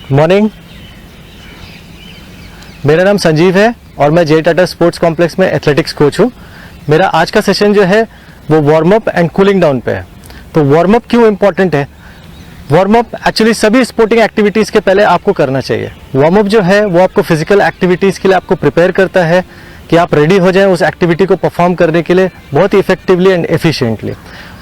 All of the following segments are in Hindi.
मॉर्निंग, मेरा नाम संजीव है और मैं जे टाटा स्पोर्ट्स कॉम्प्लेक्स में एथलेटिक्स कोच हूँ। मेरा आज का सेशन जो है वो warm up and cooling down पे है। तो वार्म अप क्यों इम्पॉर्टेंट है? वार्म अप एक्चुअली सभी स्पोर्टिंग एक्टिविटीज़ के पहले आपको करना चाहिए। वार्म अप जो है वो आपको फिजिकल एक्टिविटीज़ के लिए आपको प्रिपेयर करता है कि आप रेडी हो जाएं उस एक्टिविटी को परफॉर्म करने के लिए बहुत ही effectively and efficiently.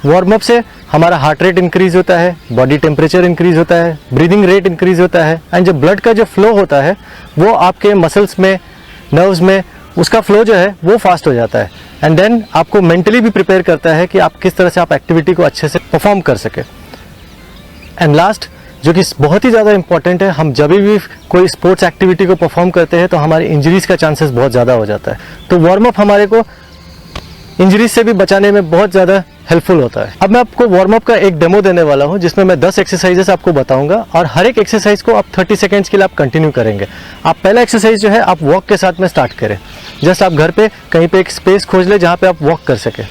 Warm up से हमारा हार्ट रेट इंक्रीज होता है, बॉडी टेम्परेचर इंक्रीज होता है, ब्रीदिंग रेट इंक्रीज होता है एंड जो ब्लड का जो फ्लो होता है वो आपके मसल्स में, नर्व्स में, उसका फ्लो जो है वो फास्ट हो जाता है एंड देन आपको मेंटली भी प्रिपेयर करता है कि आप किस तरह से आप एक्टिविटी को अच्छे से परफॉर्म कर सके। एंड लास्ट, जो कि बहुत ही ज़्यादा इंपॉर्टेंट है, हम जब भी कोई स्पोर्ट्स एक्टिविटी को परफॉर्म करते हैं तो हमारी इंजरीज का चांसेस बहुत ज़्यादा हो जाता है। तो वार्म अप हमारे को इंजरीज से भी बचाने में बहुत ज़्यादा हेल्पफुल होता है। अब मैं आपको वार्म अप का एक डेमो देने वाला हूं जिसमें मैं 10 एक्सरसाइजेस आपको बताऊंगा और हर एक एक्सरसाइज को आप 30 सेकेंड्स के लिए आप कंटिन्यू करेंगे। आप पहला एक्सरसाइज जो है आप वॉक के साथ में स्टार्ट करें। जस्ट आप घर पे कहीं पे एक स्पेस खोज ले जहाँ पे आप वॉक कर सके।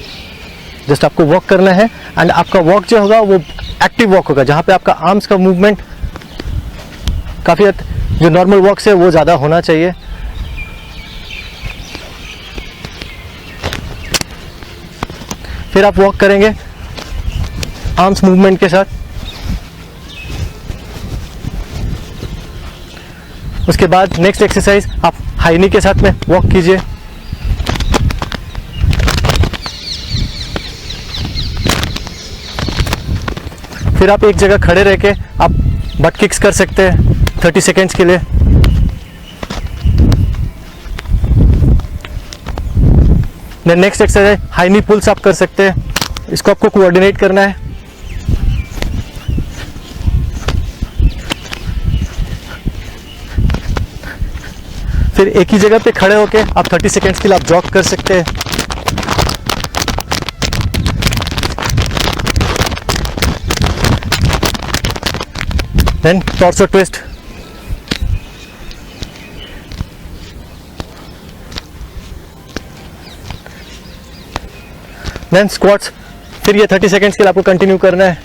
जस्ट आपको वॉक करना है एंड आपका वॉक जो होगा वो एक्टिव वॉक होगा, जहाँ पे आपका आर्म्स का मूवमेंट काफ़ी जो नॉर्मल वॉक से वो ज़्यादा होना चाहिए। फिर आप वॉक करेंगे आर्म्स मूवमेंट के साथ। उसके बाद नेक्स्ट एक्सरसाइज आप हाई नी के साथ में वॉक कीजिए। फिर आप एक जगह खड़े रह के आप बट किक्स कर सकते हैं 30 सेकेंड्स के लिए। नेक्स्ट एक्सरसाइज हाई नी पुल्स आप कर सकते हैं। इसको आपको कोऑर्डिनेट करना है। फिर एक ही जगह पे खड़े होके आप 30 सेकेंड्स के लिए आप जॉग कर सकते हैं। Then torso twist, then squats. फिर ये 30 सेकेंड्स के लिए आपको कंटिन्यू करना है।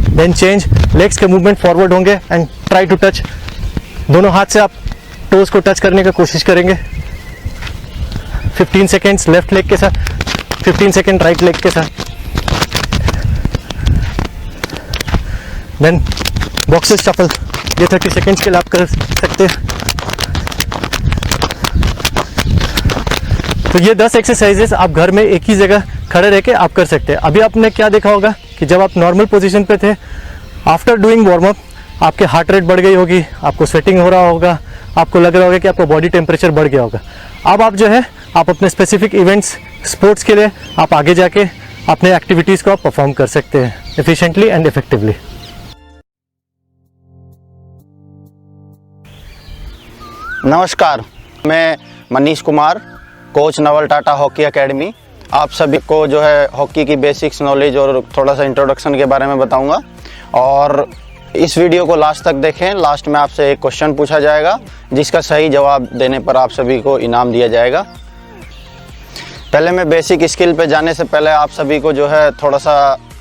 देन चेंज, लेग्स के मूवमेंट फॉरवर्ड होंगे एंड ट्राई टू टच। दोनों हाथ से आप टोज को टच करने की कोशिश करेंगे। 15 सेकेंड्स लेफ्ट लेग के साथ, 15 सेकेंड राइट लेग के साथ। देन बॉक्सेस शफल, ये 30 सेकेंड्स के लिए आप कर सकते हैं। तो ये 10 एक्सरसाइजेस आप घर में एक ही जगह खड़े रह के आप कर सकते हैं। अभी आपने क्या देखा होगा कि जब आप नॉर्मल पोजीशन पे थे, आफ्टर डूइंग वार्म अप आपके हार्ट रेट बढ़ गई होगी, आपको स्वेटिंग हो रहा होगा, आपको लग रहा होगा कि आपका बॉडी टेम्परेचर बढ़ गया होगा। अब आप जो है आप अपने स्पेसिफिक इवेंट्स, स्पोर्ट्स के लिए आप आगे जाके अपने एक्टिविटीज़ को आप परफॉर्म कर सकते हैं एफिशिएंटली एंड इफेक्टिवली। नमस्कार, मैं Manish Kumar, coach Naval Tata hockey academy. आप सभी को जो है हॉकी की बेसिक्स नॉलेज और थोड़ा सा इंट्रोडक्शन के बारे में बताऊंगा और इस वीडियो को लास्ट तक देखें। लास्ट में आपसे एक क्वेश्चन पूछा जाएगा जिसका सही जवाब देने पर आप सभी को इनाम दिया जाएगा। पहले मैं बेसिक स्किल पे जाने से पहले आप सभी को जो है थोड़ा सा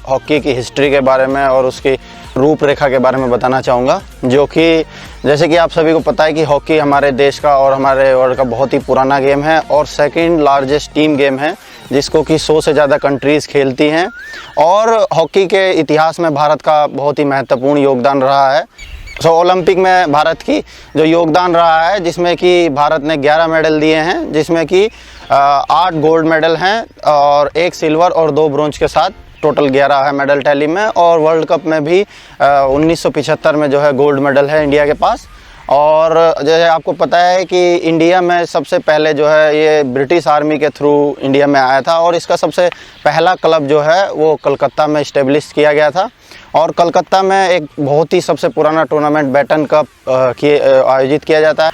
हॉकी की हिस्ट्री के बारे में और उसकी रूपरेखा के बारे में बताना चाहूँगा, जो कि जैसे कि आप सभी को पता है कि हॉकी हमारे देश का और हमारे वर्ल्ड का बहुत ही पुराना गेम है और सेकंड लार्जेस्ट टीम गेम है जिसको कि 100 से ज़्यादा कंट्रीज़ खेलती हैं और हॉकी के इतिहास में भारत का बहुत ही महत्वपूर्ण योगदान रहा है। ओलंपिक में भारत की जो योगदान रहा है जिसमें कि भारत ने 11 मेडल दिए हैं, जिसमें कि 8 गोल्ड मेडल हैं और 1 सिल्वर और 2 ब्रोंज के साथ टोटल 11 है मेडल टैली में। और वर्ल्ड कप में भी 1975 में जो है गोल्ड मेडल है इंडिया के पास। और जैसे आपको पता है कि इंडिया में सबसे पहले जो है ये ब्रिटिश आर्मी के थ्रू इंडिया में आया था और इसका सबसे पहला क्लब जो है वो कलकत्ता में इस्टेब्लिश किया गया था। और कलकत्ता में एक बहुत ही सबसे पुराना टूर्नामेंट बैटन कप आयोजित किया जाता है।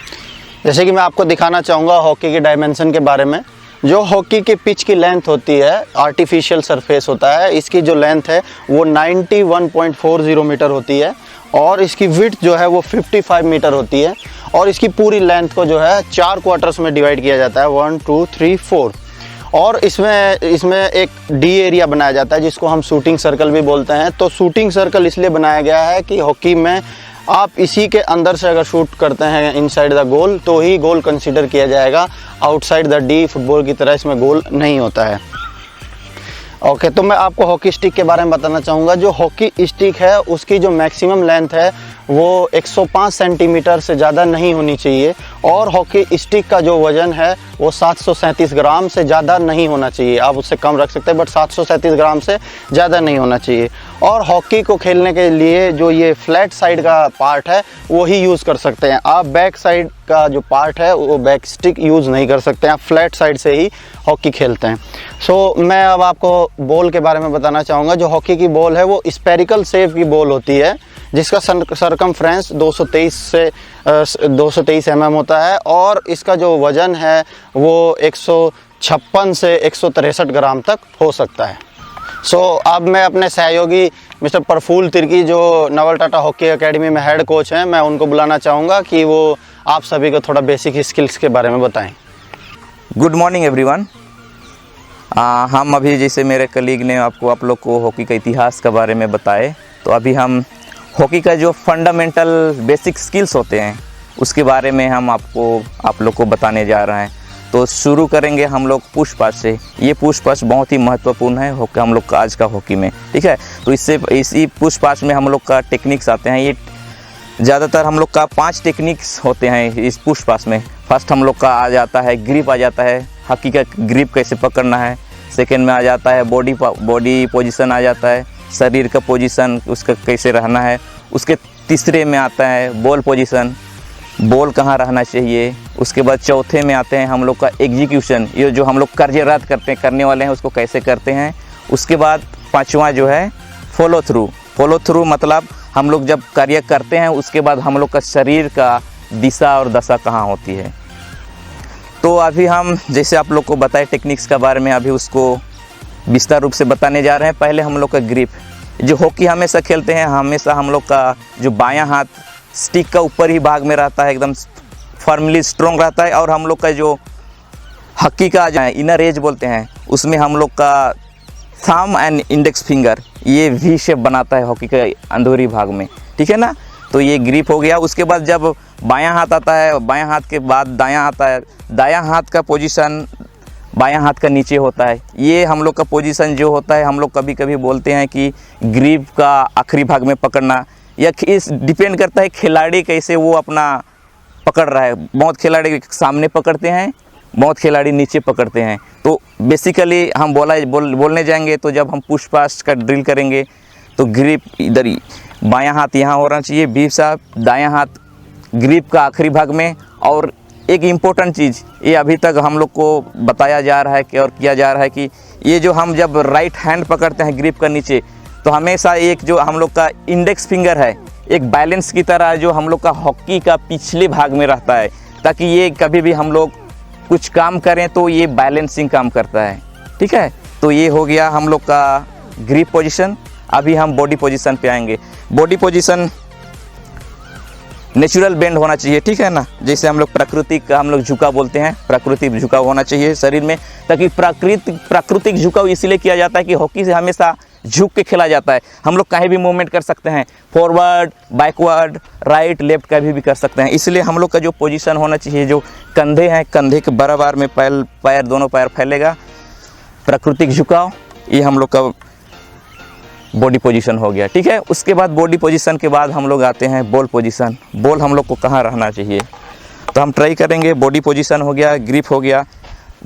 जैसे कि मैं आपको दिखाना चाहूँगा हॉकी की डायमेंशन के बारे में। जो हॉकी की पिच की लेंथ होती है, आर्टिफिशियल सरफेस होता है, इसकी जो लेंथ है वो 91.40 मीटर होती है और इसकी विड्थ जो है वो 55 मीटर होती है और इसकी पूरी लेंथ को जो है 4 क्वार्टर्स में डिवाइड किया जाता है, 1 2 3 4। और इसमें एक डी एरिया बनाया जाता है जिसको हम शूटिंग सर्कल भी बोलते हैं। तो शूटिंग सर्कल इसलिए बनाया गया है कि हॉकी में आप इसी के अंदर से अगर शूट करते हैं इनसाइड द गोल तो ही गोल कंसीडर किया जाएगा, आउटसाइड द डी फुटबॉल की तरह इसमें गोल नहीं होता है। ओके, तो मैं आपको हॉकी स्टिक के बारे में बताना चाहूँगा। जो हॉकी स्टिक है उसकी जो मैक्सिमम लेंथ है वो 105 सेंटीमीटर से ज़्यादा नहीं होनी चाहिए और हॉकी स्टिक का जो वज़न है वो 737 ग्राम से ज़्यादा नहीं होना चाहिए। आप उससे कम रख सकते हैं बट 737 ग्राम से ज़्यादा नहीं होना चाहिए। और हॉकी को खेलने के लिए जो ये फ्लैट साइड का पार्ट है वो ही यूज़ कर सकते हैं। आप बैक साइड का जो पार्ट है वो बैक स्टिक यूज़ नहीं कर सकते हैं, आप फ्लैट साइड से ही हॉकी खेलते हैं। सो मैं अब आपको बॉल के बारे में बताना चाहूँगा। जो हॉकी की बॉल है वो स्पेरिकल शेप की बॉल होती है जिसका सरकमफ्रेंस 223 mm होता है और इसका जो वज़न है वो 156 से 163 ग्राम तक हो सकता है। सो अब मैं अपने सहयोगी मिस्टर प्रफुल्ल तिर्की जो नवल टाटा हॉकी एकेडमी में हेड कोच हैं, मैं उनको बुलाना चाहूँगा कि वो आप सभी को थोड़ा बेसिक स्किल्स के बारे में बताएं। Good morning everyone. हम अभी जैसे मेरे कलीग ने आप लोग को हॉकी का इतिहास के बारे में बताए, तो अभी हम हॉकी का जो फंडामेंटल बेसिक स्किल्स होते हैं उसके बारे में हम आप लोग को बताने जा रहे हैं। तो शुरू करेंगे हम लोग पुश पास से। ये पुश पास बहुत ही महत्वपूर्ण है हम लोग का आज का हॉकी में, ठीक है। तो इसी पुश पास में हम लोग का टेक्निक्स आते हैं। ये ज़्यादातर हम लोग का 5 टेक्निक्स होते हैं इस पुश पास में। फर्स्ट हम लोग का आ जाता है ग्रिप, आ जाता है हॉकी का ग्रिप कैसे पकड़ना है। सेकेंड में आ जाता है बॉडी पोजीशन आ जाता है, शरीर का पोजीशन उसका कैसे रहना है। उसके तीसरे में आता है बॉल पोजीशन, बॉल कहाँ रहना चाहिए। उसके बाद चौथे में आते हैं हम लोग का एग्जीक्यूशन, ये जो हम लोग कार्यरत करने वाले हैं उसको कैसे करते हैं। उसके बाद 5वां जो है फॉलो थ्रू मतलब हम लोग जब कार्य करते हैं उसके बाद हम लोग का शरीर का दिशा और दशा कहाँ होती है। तो अभी हम जैसे आप लोग को बताए टेक्निक्स के बारे में, अभी उसको विस्तार रूप से बताने जा रहे हैं। पहले हम लोग का ग्रिप, जो हॉकी हमेशा खेलते हैं हमेशा हम लोग का जो बायां हाथ स्टिक का ऊपर ही भाग में रहता है, एकदम फर्मली स्ट्रॉन्ग रहता है। और हम लोग का जो हॉकी का जो इनर एज बोलते हैं उसमें हम लोग का थंब एंड इंडेक्स फिंगर ये वी शेप बनाता है हॉकी के अंदरूनी भाग में, ठीक है ना। तो ये ग्रिप हो गया। उसके बाद जब बायां हाथ आता है, बायां हाथ के बाद दायां आता है, दायां हाथ का पोजीशन बायां हाथ का नीचे होता है। ये हम लोग का पोजीशन जो होता है हम लोग कभी कभी बोलते हैं कि ग्रिप का आखिरी भाग में पकड़ना, या इस डिपेंड करता है खिलाड़ी कैसे वो अपना पकड़ रहा है। बहुत खिलाड़ी सामने पकड़ते हैं, बहुत खिलाड़ी नीचे पकड़ते हैं। तो बेसिकली हम बोलने जाएंगे तो जब हम पुश पास का ड्रिल करेंगे तो ग्रिप इधर ही बायां हाथ यहाँ होना चाहिए, बीप साहब दायां हाथ ग्रिप का आखिरी भाग में। और एक इम्पोर्टेंट चीज़ ये अभी तक हम लोग को बताया जा रहा है कि और किया जा रहा है कि ये जो हम जब राइट हैंड पकड़ते हैं ग्रिप का नीचे, तो हमेशा एक जो हम लोग का इंडेक्स फिंगर है एक बैलेंस की तरह जो हम लोग का हॉकी का पिछले भाग में रहता है, ताकि ये कभी भी हम लोग कुछ काम करें तो ये बैलेंसिंग काम करता है, ठीक है। तो ये हो गया हम लोग का ग्रिप पोजीशन। अभी हम बॉडी पोजीशन पे आएंगे। बॉडी पोजीशन नेचुरल बेंड होना चाहिए, ठीक है ना। जैसे हम लोग प्राकृतिक हम लोग झुकाव बोलते हैं, प्राकृतिक झुकाव होना चाहिए शरीर में, ताकि प्राकृतिक झुकाव इसलिए किया जाता है कि हॉकी से हमेशा झुक के खेला जाता है। हम लोग कहीं भी मूवमेंट कर सकते हैं, फॉरवर्ड बैकवर्ड राइट लेफ्ट कभी भी कर सकते हैं। इसलिए हम लोग का जो पोजीशन होना चाहिए, जो कंधे हैं कंधे के बराबर में पैर दोनों पैर फैलेगा, प्राकृतिक झुकाव, ये हम लोग का बॉडी पोजीशन हो गया, ठीक है। उसके बाद बॉडी पोजीशन के बाद हम लोग आते हैं बॉल पोजीशन। बॉल हम लोग को कहाँ रहना चाहिए, तो हम ट्राई करेंगे। बॉडी पोजीशन हो गया, ग्रिप हो गया।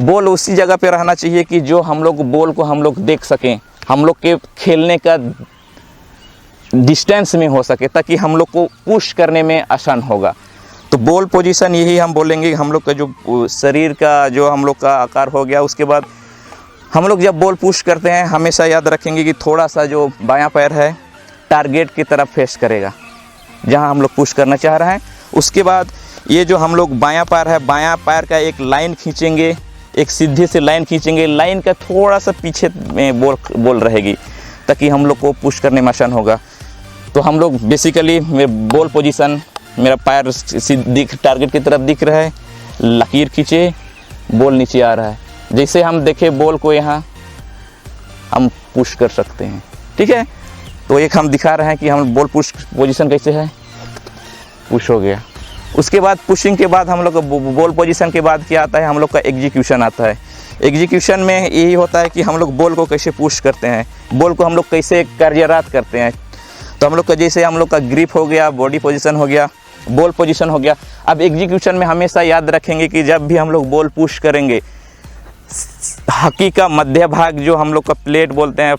बॉल उसी जगह पे रहना चाहिए कि जो हम लोग बॉल को हम लोग देख सकें, हम लोग के खेलने का डिस्टेंस में हो सके, ताकि हम लोग को पुश करने में आसान होगा। तो बॉल पोजीशन यही हम बोलेंगे। हम लोग का जो शरीर का जो हम लोग का आकार हो गया। उसके बाद हम लोग जब बॉल पुश करते हैं हमेशा याद रखेंगे कि थोड़ा सा जो बायां पैर है टारगेट की तरफ फेस करेगा जहां हम लोग पुश करना चाह रहे हैं। उसके बाद ये जो हम लोग बायां पैर है, बायां पैर का एक लाइन खींचेंगे, एक सीधी से लाइन खींचेंगे। लाइन का थोड़ा सा पीछे में बॉल रहेगी, ताकि हम लोग को पुश करने में आसान होगा। तो हम लोग बेसिकली बॉल पोजीशन, मेरा पैर सीधी टारगेट की तरफ दिख रहा है, लकीर खींचे, बॉल नीचे आ रहा है। जैसे हम देखे बॉल को यहाँ हम पुश कर सकते हैं, ठीक है। तो एक हम दिखा रहे हैं कि हम बॉल पुश पोजीशन कैसे है, पुश हो गया। उसके बाद पुशिंग के बाद हम लोग बॉल पोजीशन के बाद क्या आता है, हम लोग का एग्जीक्यूशन आता है। एग्जीक्यूशन में यही होता है कि हम लोग बॉल को कैसे पुश करते हैं, बॉल को हम लोग कैसे कार्यरत करते हैं। तो हम लोग का जैसे हम लोग का ग्रिप हो गया, बॉडी पोजीशन हो गया, बॉल पोजीशन हो गया। अब एग्जीक्यूशन में हमेशा याद रखेंगे कि जब भी हम लोग बॉल पुश करेंगे, हॉकी का मध्य भाग जो हम लोग का प्लेट बोलते हैं,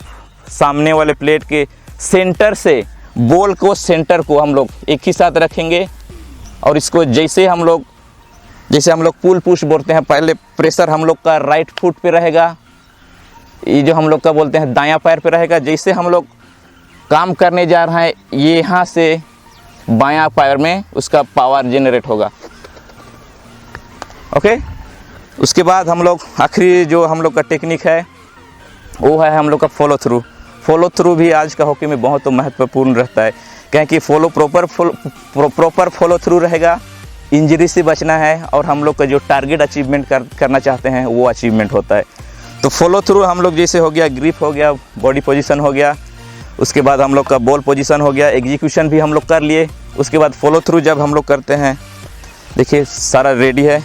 सामने वाले प्लेट के सेंटर से बॉल को, सेंटर को हम लोग एक ही साथ रखेंगे। और इसको जैसे हम लोग पुल पुश बोलते हैं, पहले प्रेशर हम लोग का राइट फुट पे रहेगा, ये जो हम लोग का बोलते हैं दायां पैर पे रहेगा। जैसे हम लोग काम करने जा रहे हैं, ये यहाँ से बायां पैर में उसका पावर जनरेट होगा, ओके। उसके बाद हम लोग आखिरी जो हम लोग का टेक्निक है वो है हम लोग का फॉलो थ्रू। फॉलो थ्रू भी आज का हॉकी में बहुत महत्वपूर्ण रहता है, क्योंकि प्रॉपर फॉलो थ्रू रहेगा, इंजरी से बचना है और हम लोग का जो टारगेट अचीवमेंट करना चाहते हैं वो अचीवमेंट होता है। तो फॉलो थ्रू हम लोग जैसे हो गया, ग्रिप हो गया, बॉडी पोजीशन हो गया, उसके बाद हम लोग का बॉल पोजीशन हो गया, एग्जीक्यूशन भी हम लोग कर लिए। उसके बाद फॉलो थ्रू जब हम लोग करते हैं, देखिए सारा रेडी है।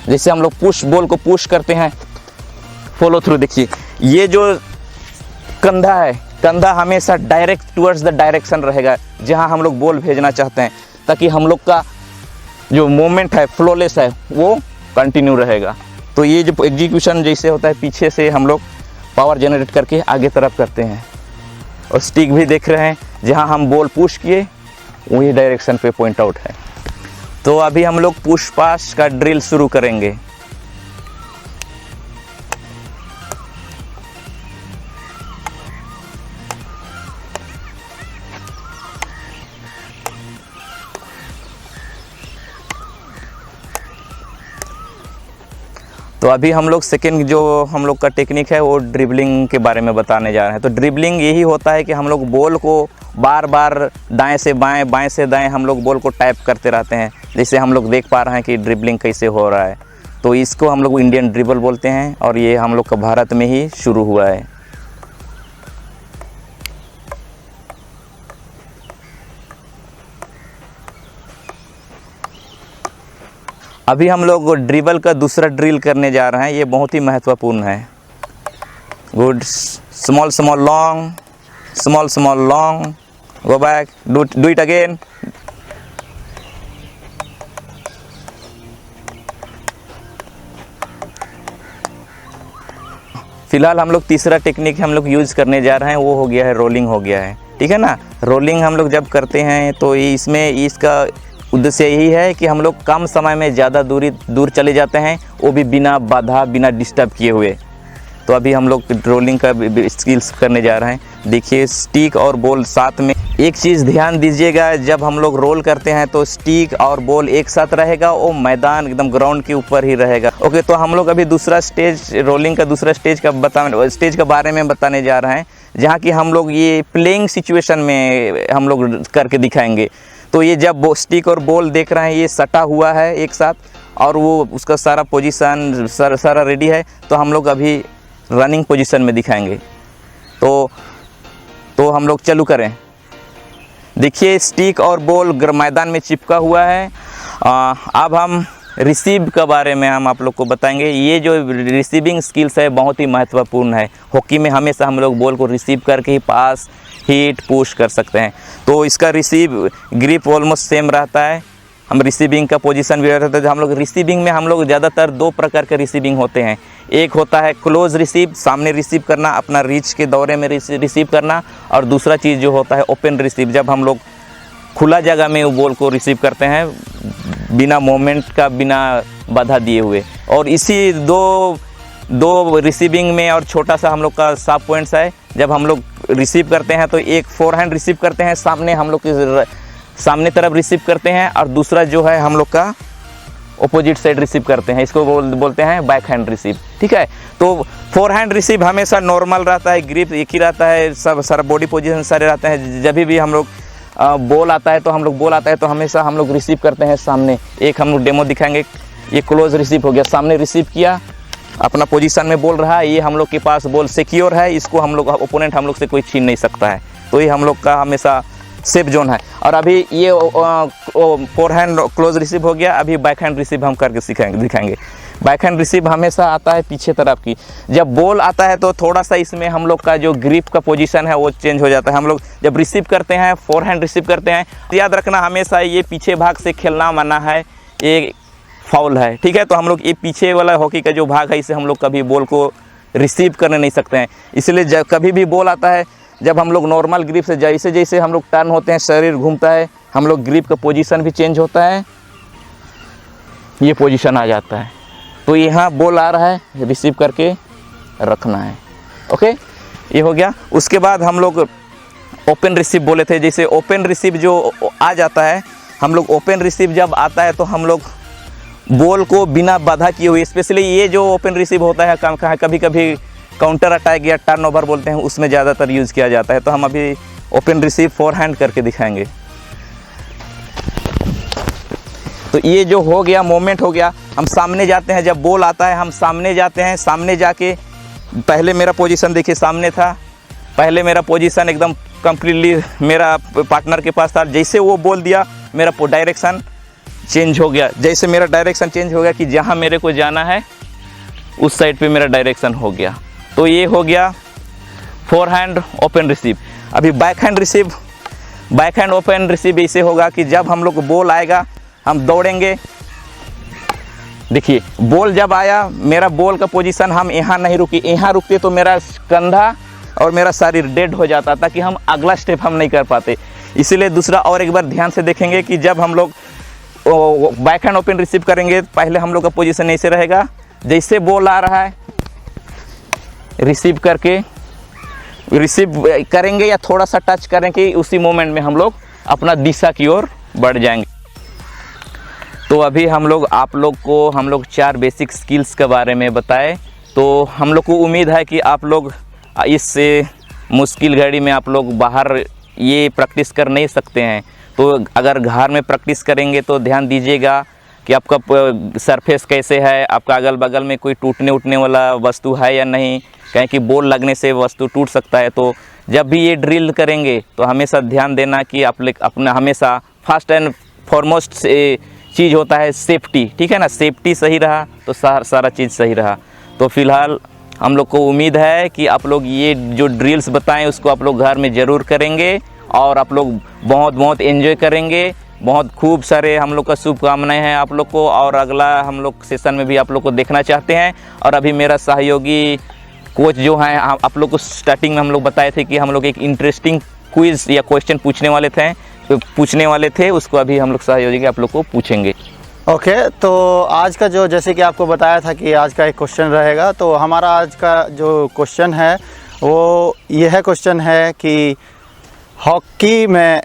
जैसे हम लोग बॉल को पुश करते हैं, फॉलो थ्रू देखिए, ये जो कंधा है, कंधा हमेशा डायरेक्ट टुवर्ड्स द डायरेक्शन रहेगा जहां हम लोग बॉल भेजना चाहते हैं, ताकि हम लोग का जो मूवमेंट है, फ्लोलेस है, वो कंटिन्यू रहेगा। तो ये जो एग्जीक्यूशन जैसे होता है, पीछे से हम लोग पावर जनरेट करके आगे तरफ करते हैं। और स्टिक भी देख रहे हैं, जहां हम बॉल पुश किए वही डायरेक्शन पे पॉइंट आउट है। तो अभी हम लोग पुश पास का ड्रिल शुरू करेंगे। तो अभी हम लोग सेकेंड जो हम लोग का टेक्निक है वो ड्रिबलिंग के बारे में बताने जा रहे हैं। तो ड्रिबलिंग यही होता है कि हम लोग बॉल को बार बार दाएं से बाएं, बाएं से दाएं हम लोग बॉल को टैप करते रहते हैं। जैसे हम लोग देख पा रहे हैं कि ड्रिबलिंग कैसे हो रहा है। तो इसको हम लोग इंडियन ड्रिबल बोलते हैं और ये हम लोग का भारत में ही शुरू हुआ है। अभी हम लोग ड्रिबल का दूसरा ड्रिल करने जा रहे हैं, ये बहुत ही महत्वपूर्ण है। Good, small small long, small small long, go back, do it again. फिलहाल हम लोग तीसरा टेक्निक हम लोग यूज़ करने जा रहे हैं, वो हो गया है रोलिंग हो गया है, ठीक है ना। रोलिंग हम लोग जब करते हैं तो इसमें इसका उद्देश्य यही है कि हम लोग कम समय में ज़्यादा दूर चले जाते हैं, वो भी बिना बाधा, बिना डिस्टर्ब किए हुए। तो अभी हम लोग रोलिंग का स्किल्स करने जा रहे हैं। देखिए स्टिक और बॉल साथ में। एक चीज़ ध्यान दीजिएगा, जब हम लोग रोल करते हैं तो स्टिक और बॉल एक साथ रहेगा, वो मैदान एकदम ग्राउंड के ऊपर ही रहेगा। ओके, तो हम लोग अभी दूसरा स्टेज, रोलिंग का दूसरा स्टेज का बारे में बताने जा रहे हैं, जहाँ की हम लोग ये प्लेइंग सिचुएशन में हम लोग करके दिखाएंगे। तो ये जब स्टिक और बॉल देख रहे हैं, ये सटा हुआ है एक साथ और वो उसका सारा पोजीशन सारा रेडी है, तो हम लोग अभी रनिंग पोजीशन में दिखाएंगे। तो हम लोग चालू करें। देखिए स्टिक और बॉल मैदान में चिपका हुआ है। अब हम रिसीव के बारे में हम आप लोग को बताएंगे। ये जो रिसीविंग स्किल्स है बहुत ही महत्वपूर्ण है। हॉकी में हमेशा हम लोग बॉल को रिसीव करके ही पास, हिट, पुश कर सकते हैं। तो इसका रिसीव ग्रिप ऑलमोस्ट सेम रहता है। हम रिसीविंग का पोजीशन भी रहता है। हम लोग रिसीविंग में हम लोग ज़्यादातर दो प्रकार के रिसीविंग होते हैं। एक होता है क्लोज रिसीव, सामने रिसीव करना, अपना रीच के दौरे में रिसीव करना, और दूसरा चीज़ जो होता है ओपन रिसीव, जब हम लोग खुला जगह में वो बॉल को रिसीव करते हैं बिना मोमेंट का, बिना बाधा दिए हुए। और इसी दो रिसीविंग में और छोटा सा हम लोग का सब पॉइंट्स है। जब हम लोग रिसीव करते हैं तो एक फोरहैंड रिसीव करते हैं, सामने हम लोग सामने तरफ रिसीव करते हैं, और दूसरा जो है हम लोग का ऑपोजिट साइड रिसीव करते हैं। इसको बोलते हैं बैक हैंड रिसीव, ठीक है। तो फोरहैंड रिसीव हमेशा नॉर्मल रहता है, ग्रिप एक ही रहता है, सब सारा बॉडी पोजीशन सारे रहते हैं। जब भी हम लोग बॉल आता है तो हमेशा हम लोग रिसीव करते हैं सामने। एक हम लोग डेमो दिखाएंगे। ये क्लोज रिसीव हो गया, सामने रिसीव किया, अपना पोजीशन में बॉल रहा है, ये हम लोग के पास बॉल सिक्योर है, इसको हम लोग ओपोनेंट हम लोग से कोई छीन नहीं सकता है। तो ये हम लोग का हमेशा सेफ जोन है। और अभी ये फोरहैंड क्लोज रिसीव हो गया, अभी बैक हैंड रिसीव हम करके दिखाएंगे। बैक हैंड रिसीव हमेशा आता है पीछे तरफ की। जब बॉल आता है तो थोड़ा सा इसमें हम लोग का जो ग्रिप का पोजीशन है वो चेंज हो जाता है। हम लोग जब रिसीव करते हैं, फोरहैंड रिसीव करते हैं, याद रखना हमेशा ये पीछे भाग से खेलना मना है, ये फाउल है, ठीक है। तो हम लोग ये पीछे वाला हॉकी का जो भाग है, इसे हम लोग कभी बॉल को रिसीव करने नहीं सकते हैं। इसलिए जब कभी भी बॉल आता है, जब हम लोग नॉर्मल ग्रिप से जैसे जैसे हम लोग टर्न होते हैं, शरीर घूमता है, हम लोग ग्रिप का पोजीशन भी चेंज होता है, ये पोजीशन आ जाता है। तो यहाँ बॉल आ रहा है, रिसीव करके रखना है, ओके, ये हो गया। उसके बाद हम लोग ओपन रिसीव बोले थे, जैसे ओपन रिसीव जो आ जाता है, हम लोग ओपन रिसीव जब आता है तो हम लोग बॉल को बिना बाधा किए हुए, स्पेशली ये जो ओपन रिसीव होता है कभी कभी काउंटर अटैक या टर्न ओवर बोलते हैं, उसमें ज़्यादातर यूज़ किया जाता है। तो हम अभी ओपन रिसीव फोर हैंड करके दिखाएंगे। तो ये जो हो गया, मोमेंट हो गया, हम सामने जाते हैं, जब बॉल आता है हम सामने जाते हैं। सामने जाके पहले मेरा पोजीशन देखिए सामने था, पहले मेरा पोजीशन एकदम कम्प्लीटली मेरा पार्टनर के पास था। जैसे वो बॉल दिया, मेरा डायरेक्शन चेंज हो गया। जैसे मेरा डायरेक्शन चेंज हो गया कि जहाँ मेरे को जाना है उस साइड पे मेरा डायरेक्शन हो गया। तो ये हो गया फोर हैंड ओपन रिसीव। अभी back hand receive, back hand open receive ऐसे होगा कि जब हम लोग बॉल आएगा, हम दौड़ेंगे। देखिए बॉल जब आया, मेरा बॉल का पोजीशन हम यहाँ नहीं रुकी, यहाँ रुकते तो मेरा कंधा और मेरा शरीर डेड हो जाता, ताकि हम अगला स्टेप हम नहीं कर पाते। इसीलिए दूसरा और एक बार ध्यान से देखेंगे कि जब हम लोग बैक हैंड ओपन रिसीव करेंगे, पहले हम लोग का पोजीशन ऐसे रहेगा। जैसे बॉल आ रहा है, रिसीव करके रिसीव करेंगे या थोड़ा सा टच करेंगे, उसी मोमेंट में हम लोग अपना दिशा की ओर बढ़ जाएंगे। तो अभी हम लोग आप लोग को हम लोग 4 बेसिक स्किल्स के बारे में बताए। तो हम लोग को उम्मीद है कि आप लोग इस मुश्किल घड़ी में आप लोग बाहर ये प्रैक्टिस कर नहीं सकते हैं। तो अगर घर में प्रैक्टिस करेंगे तो ध्यान दीजिएगा कि आपका सरफेस कैसे है, आपका अगल बगल में कोई टूटने उठने वाला वस्तु है या नहीं, कहीं कि बॉल लगने से वस्तु टूट सकता है। तो जब भी ये ड्रिल करेंगे तो हमेशा ध्यान देना कि आप अपना हमेशा फर्स्ट एंड फॉरमोस्ट चीज़ होता है सेफ्टी, ठीक है ना। सेफ्टी सही रहा तो सारा चीज़ सही रहा। तो फिलहाल हम लोग को उम्मीद है कि आप लोग ये जो ड्रिल्स बताएं उसको आप लोग घर में ज़रूर करेंगे और आप लोग बहुत बहुत एंजॉय करेंगे। बहुत खूब सारे हम लोग का शुभकामनाएं हैं आप लोग को, और अगला हम लोग सेशन में भी आप लोग को देखना चाहते हैं। और अभी मेरा सहयोगी कोच जो हैं, आप लोग को स्टार्टिंग में हम लोग बताए थे कि हम लोग एक इंटरेस्टिंग क्विज़ या क्वेश्चन पूछने वाले थे, उसको अभी हम लोग सहयोगी आप लोग को पूछेंगे। ओके, तो आज का जो, जैसे कि आपको बताया था कि आज का एक क्वेश्चन रहेगा, तो हमारा आज का जो क्वेश्चन है वो यह क्वेश्चन है कि हॉकी में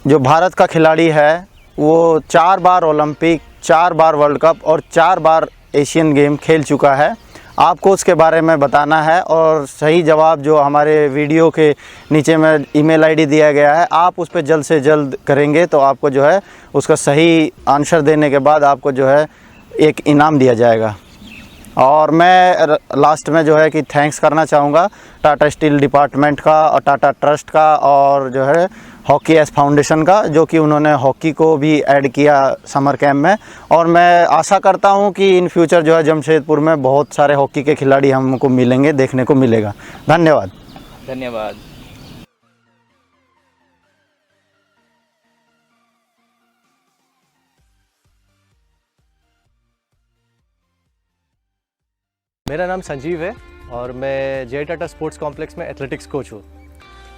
जो भारत का खिलाड़ी है वो 4 बार ओलंपिक, 4 बार वर्ल्ड कप और 4 बार एशियन गेम खेल चुका है। आपको उसके बारे में बताना है और सही जवाब जो हमारे वीडियो के नीचे में ईमेल आईडी दिया गया है, आप उस पर जल्द से जल्द करेंगे तो आपको जो है उसका सही आंसर देने के बाद आपको जो है एक इनाम दिया जाएगा। और मैं लास्ट में जो है कि थैंक्स करना चाहूँगा टाटा स्टील डिपार्टमेंट का और टाटा ट्रस्ट का और जो है हॉकी एस फाउंडेशन का, जो कि उन्होंने हॉकी को भी ऐड किया समर कैंप में। और मैं आशा करता हूं कि इन फ्यूचर जो है जमशेदपुर में बहुत सारे हॉकी के खिलाड़ी हमको मिलेंगे, देखने को मिलेगा। धन्यवाद। धन्यवाद। मेरा नाम संजीव है और मैं जे टाटा स्पोर्ट्स कॉम्प्लेक्स में एथलेटिक्स कोच हूँ।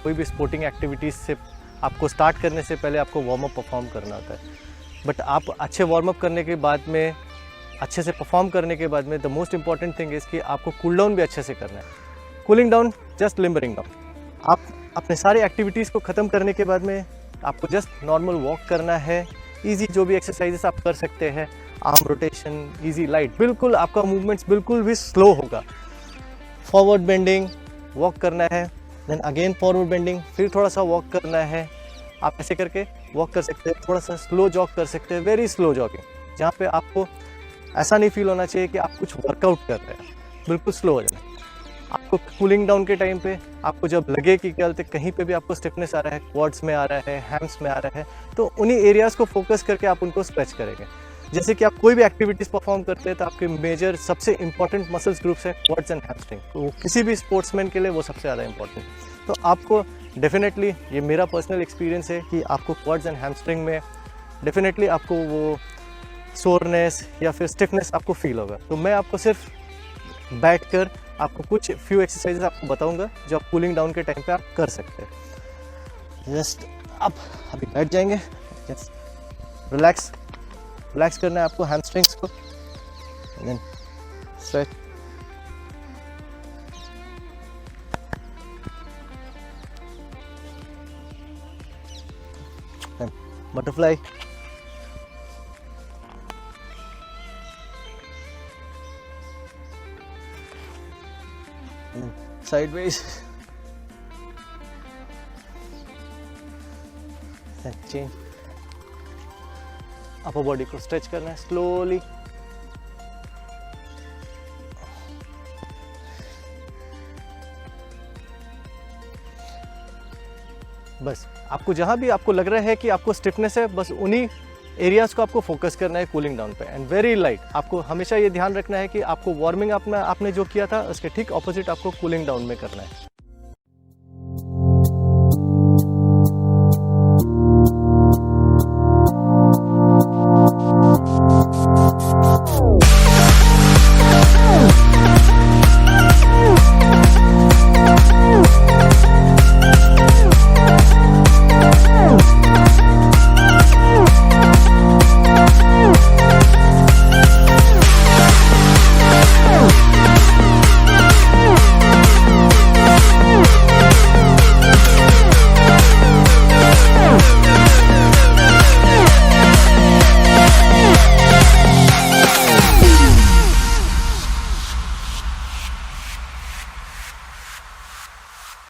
कोई भी स्पोर्टिंग एक्टिविटीज़ से आपको स्टार्ट करने से पहले आपको वार्म अप परफॉर्म करना होता है, बट आप अच्छे वार्म अप करने के बाद में, अच्छे से परफॉर्म करने के बाद में the most important thing is कि आपको कूल डाउन भी अच्छे से करना है। Cooling down just limbering down. आप अपने सारी एक्टिविटीज़ को ख़त्म करने के बाद में आपको जस्ट नॉर्मल वॉक करना है। ईजी जो भी एक्सरसाइजेस आप कर सकते हैं, आर्म रोटेशन, ईजी लाइट, बिल्कुल आपका मूवमेंट्स बिल्कुल भी स्लो होगा। फॉरवर्ड बेंडिंग वॉक करना है, देन अगेन फॉरवर्ड बेंडिंग, फिर थोड़ा सा वॉक करना है। आप ऐसे करके वॉक कर सकते हैं, थोड़ा सा स्लो जॉग कर सकते हैं, वेरी स्लो जॉगिंग, जहाँ पे आपको ऐसा नहीं फील होना चाहिए कि आप कुछ वर्कआउट कर रहे हैं। बिल्कुल स्लो हो जाना है। आपको कूलिंग डाउन के टाइम पे आपको जब लगे कि क्या बोलते हैं, कहीं पे भी आपको स्टिफनेस आ रहा है, क्वाड्स में आ रहा है, हैम्स में आ रहा है, तो उन्हीं एरियाज़ को फोकस करके आप उनको स्ट्रेच करेंगे। जैसे कि आप कोई भी एक्टिविटीज़ परफॉर्म करते हैं तो आपके मेजर सबसे इंपॉर्टेंट मसल्स ग्रुप्स है क्वाड्स एंड हैमस्ट्रिंग। तो किसी भी स्पोर्ट्समैन के लिए वो सबसे ज़्यादा इंपॉर्टेंट। तो आपको डेफिनेटली, ये मेरा पर्सनल एक्सपीरियंस है कि आपको क्वाड्स एंड हैमस्ट्रिंग में डेफिनेटली आपको वो सोरनेस या फिर स्टिफनेस आपको फील होगा। तो मैं आपको सिर्फ बैठकर आपको कुछ फ्यू एक्सरसाइजेस आपको बताऊंगा जो आप कूलिंग डाउन के टाइम पे आप कर सकते हैं। जस्ट आप अभी बैठ जाएंगे, जस्ट रिलैक्स करना है आपको हैमस्ट्रिंग्स को, then stretch. Butterfly, sideways, then change। Upper body को स्ट्रेच करना है स्लोली। बस आपको जहां भी आपको लग रहा है कि आपको स्टिफनेस है, बस उन्हीं एरियाज को आपको फोकस करना है कूलिंग डाउन पे, एंड वेरी लाइट। आपको हमेशा ये ध्यान रखना है कि आपको वार्मिंग आपने जो किया था उसके ठीक ऑपोजिट आपको कूलिंग डाउन में करना है।